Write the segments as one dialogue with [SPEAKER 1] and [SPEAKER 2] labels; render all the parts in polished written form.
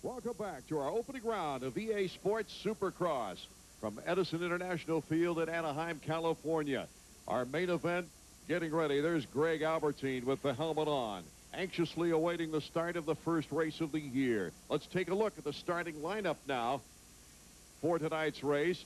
[SPEAKER 1] Welcome back to our opening round of EA Sports Supercross from Edison International Field at Anaheim, California. Our main event getting ready. There's Greg Albertyn with the helmet on, anxiously awaiting the start of the first race of the year. Let's take a look at the starting lineup now for tonight's race.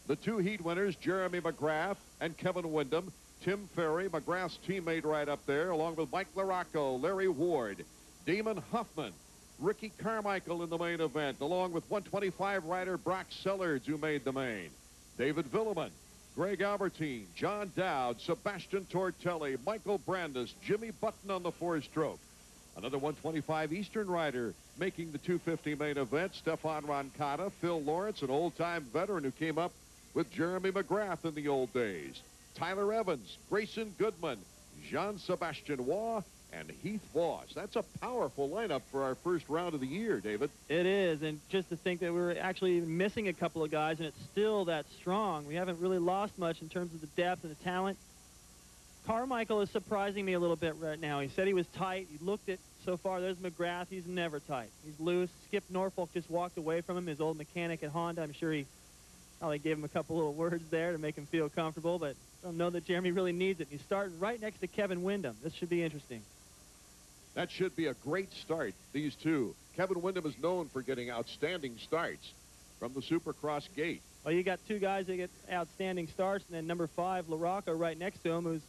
[SPEAKER 1] The two heat winners, Jeremy McGrath and Kevin Windham. Tim Ferry, McGrath's teammate, right up there, along with Mike LaRocco, Larry Ward, Damon Huffman, Ricky Carmichael in the main event, along with 125 rider Brock Sellards, who made the main. David Villeman, Greg Albertyn, John Dowd, Sebastian Tortelli, Michael Brandis, Jimmy Button on the four-stroke. Another 125 Eastern rider making the 250 main event, Stefan Roncada, Phil Lawrence, an old-time veteran who came up with Jeremy McGrath in the old days. Tyler Evans, Grayson Goodman, Jean-Sebastian Waugh, and Heath Voss. That's a powerful lineup for our first round of the year, David.
[SPEAKER 2] It is, and just to think that we're actually missing a couple of guys, and it's still that strong. We haven't really lost much in terms of the depth and the talent. Carmichael is surprising me a little bit right now. He said he was tight. He looked at, so far, there's McGrath. He's never tight. He's loose. Skip Norfolk just walked away from him, his old mechanic at Honda. I'm sure he probably gave him a couple little words there to make him feel comfortable, but I don't know that Jeremy really needs it. He's starting right next to Kevin Windham. This should be interesting.
[SPEAKER 1] That should be a great start, these two. Kevin Windham is known for getting outstanding starts from the Supercross gate.
[SPEAKER 2] Well, you got two guys that get outstanding starts, and then number 5, LaRocco, right next to him, who's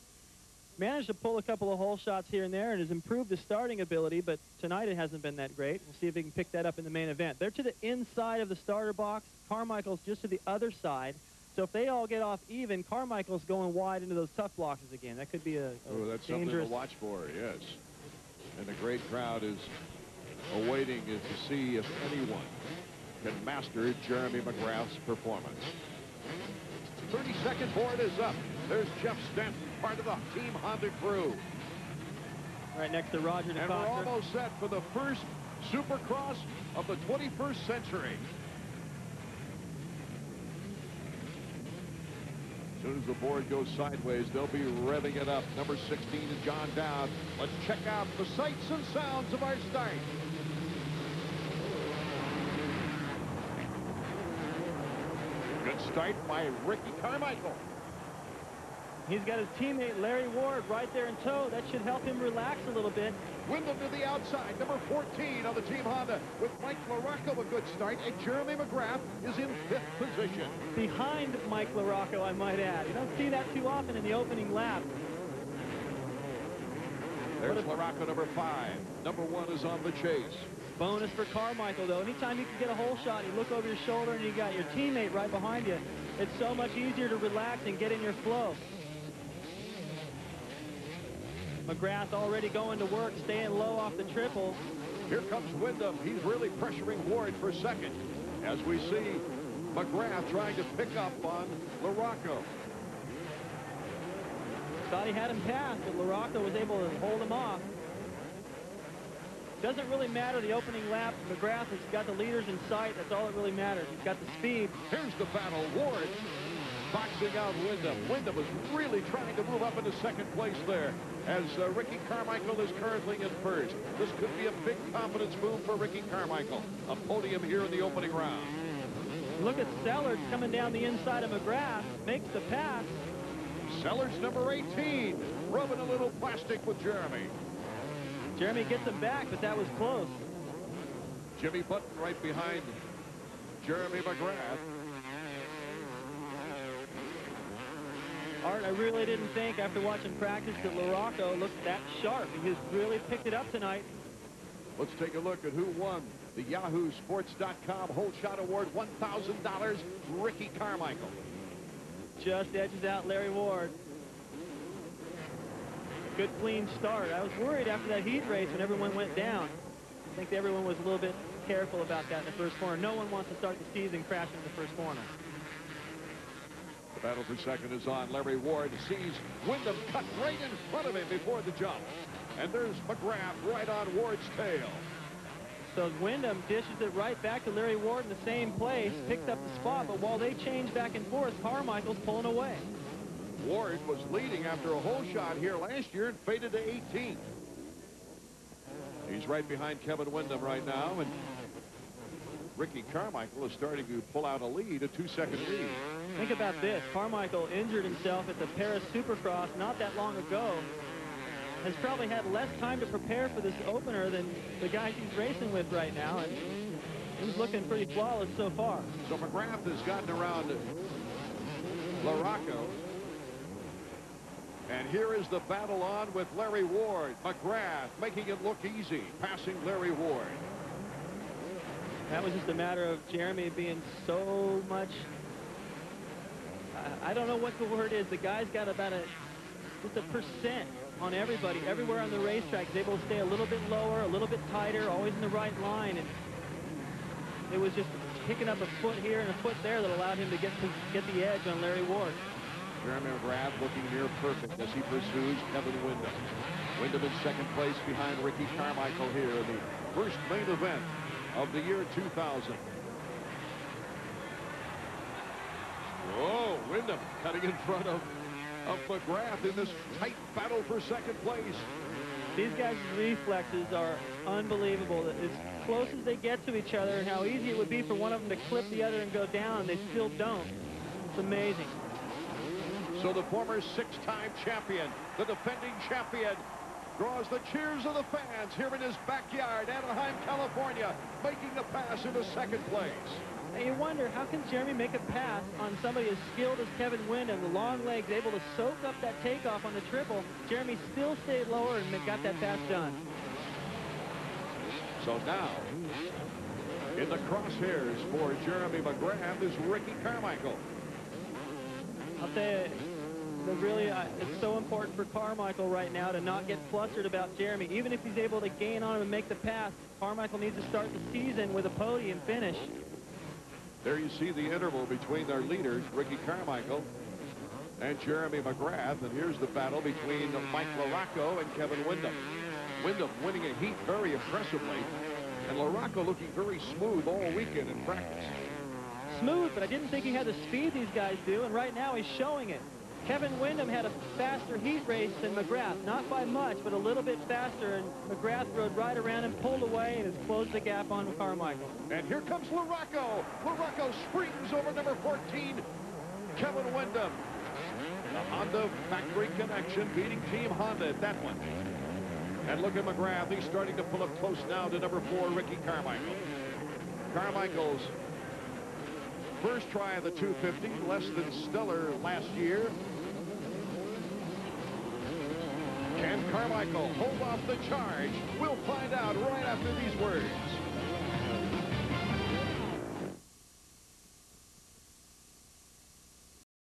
[SPEAKER 2] managed to pull a couple of hole shots here and there and has improved his starting ability, but tonight it hasn't been that great. We'll see if he can pick that up in the main event. They're to the inside of the starter box. Carmichael's just to the other side. So if they all get off even, Carmichael's going wide into those tough blocks again. That could be a
[SPEAKER 1] that's
[SPEAKER 2] dangerous...
[SPEAKER 1] something to watch for, yes. And the great crowd is awaiting to see if anyone can master Jeremy McGrath's performance. 32nd board is up. There's Jeff Stanton, part of the Team Honda crew.
[SPEAKER 2] Right next to Roger DeCoster.
[SPEAKER 1] And we're almost set for the first Supercross of the 21st century. As soon as the board goes sideways, they'll be revving it up. Number 16 is John Dowd. Let's check out the sights and sounds of our start. Good start by Ricky Carmichael.
[SPEAKER 2] He's got his teammate Larry Ward right there in tow. That should help him relax a little bit.
[SPEAKER 1] Windham to the outside, number 14 on the Team Honda, with Mike LaRocco, a good start, and Jeremy McGrath is in 5th position.
[SPEAKER 2] Behind Mike LaRocco, I might add. You don't see that too often in the opening lap.
[SPEAKER 1] There's LaRocco, number 5. Number 1 is on the chase.
[SPEAKER 2] Bonus for Carmichael, though. Anytime you can get a hole shot, you look over your shoulder and you got your teammate right behind you. It's so much easier to relax and get in your flow. McGrath already going to work, staying low off the triple.
[SPEAKER 1] Here comes Windham. He's really pressuring Ward for second, as we see McGrath trying to pick up on LaRocco.
[SPEAKER 2] Thought he had him passed, but LaRocco was able to hold him off. Doesn't really matter the opening lap. McGrath has got the leaders in sight. That's all that really matters. He's got the speed.
[SPEAKER 1] Here's the battle. Ward boxing out Windham. Windham is really trying to move up into second place there, as Ricky Carmichael is currently in first. This could be a big confidence move for Ricky Carmichael. A podium here in the opening round.
[SPEAKER 2] Look at Sellards coming down the inside of McGrath. Makes the pass.
[SPEAKER 1] Sellards, number 18, rubbing a little plastic with Jeremy.
[SPEAKER 2] Jeremy gets him back, but that was close.
[SPEAKER 1] Jimmy Button right behind Jeremy McGrath.
[SPEAKER 2] Art, I really didn't think after watching practice that LaRocco looked that sharp. He has really picked it up tonight.
[SPEAKER 1] Let's take a look at who won the YahooSports.com Whole Shot Award, $1,000, Ricky Carmichael.
[SPEAKER 2] Just edges out Larry Ward. Good clean start. I was worried after that heat race when everyone went down. I think everyone was a little bit careful about that in the first corner. No one wants to start the season crashing in the first corner.
[SPEAKER 1] The battle for second is on. Larry Ward sees Windham cut right in front of him before the jump. And there's McGrath right on Ward's tail.
[SPEAKER 2] So Windham dishes it right back to Larry Ward in the same place, picks up the spot, but while they change back and forth, Carmichael's pulling away.
[SPEAKER 1] Ward was leading after a hole shot here last year and faded to 18th. He's right behind Kevin Windham right now, and Ricky Carmichael is starting to pull out a lead, a 2-second lead.
[SPEAKER 2] Think about this. Carmichael injured himself at the Paris Supercross not that long ago. Has probably had less time to prepare for this opener than the guys he's racing with right now. And he's looking pretty flawless so far.
[SPEAKER 1] So McGrath has gotten around Larocco. And here is the battle on with Larry Ward. McGrath making it look easy, passing Larry Ward.
[SPEAKER 2] That was just a matter of Jeremy being so much, I don't know what the word is. The guy's got about just a percent on everybody. Everywhere on the racetrack, he's able to stay a little bit lower, a little bit tighter, always in the right line. And it was just picking up a foot here and a foot there that allowed him to get the edge on Larry Ward.
[SPEAKER 1] Jeremy McGrath looking near perfect as he pursues Kevin Windham. Windham in second place behind Ricky Carmichael here in the first main event of the year 2000. Whoa, Windham cutting in front of McGrath in this tight battle for second place.
[SPEAKER 2] These guys' reflexes are unbelievable. As close as they get to each other and how easy it would be for one of them to clip the other and go down, they still don't. It's amazing.
[SPEAKER 1] So the former 6-time champion, the defending champion, draws the cheers of the fans here in his backyard, Anaheim, California, making the pass into second place.
[SPEAKER 2] And you wonder, how can Jeremy make a pass on somebody as skilled as Kevin Windham? The long legs able to soak up that takeoff on the triple. Jeremy still stayed lower and got that pass done.
[SPEAKER 1] So now, in the crosshairs for Jeremy McGrath is Ricky Carmichael.
[SPEAKER 2] I'll tell you, it's so important for Carmichael right now to not get flustered about Jeremy. Even if he's able to gain on him and make the pass, Carmichael needs to start the season with a podium finish.
[SPEAKER 1] There you see the interval between their leaders, Ricky Carmichael and Jeremy McGrath. And here's the battle between Mike Larocco and Kevin Windham. Windham winning a heat very impressively, and Larocco looking very smooth all weekend in practice.
[SPEAKER 2] Smooth, but I didn't think he had the speed these guys do, and right now he's showing it. Kevin Windham had a faster heat race than McGrath, not by much, but a little bit faster, and McGrath rode right around and pulled away and has closed the gap on Carmichael.
[SPEAKER 1] And here comes Larocco. Larocco springs over number 14, Kevin Windham. The Honda factory connection beating Team Honda at that one. And look at McGrath. He's starting to pull up close now to number 4, Ricky Carmichael. Carmichael's first try of the 250, less than stellar last year. Can Carmichael hold off the charge? We'll find out right after these words.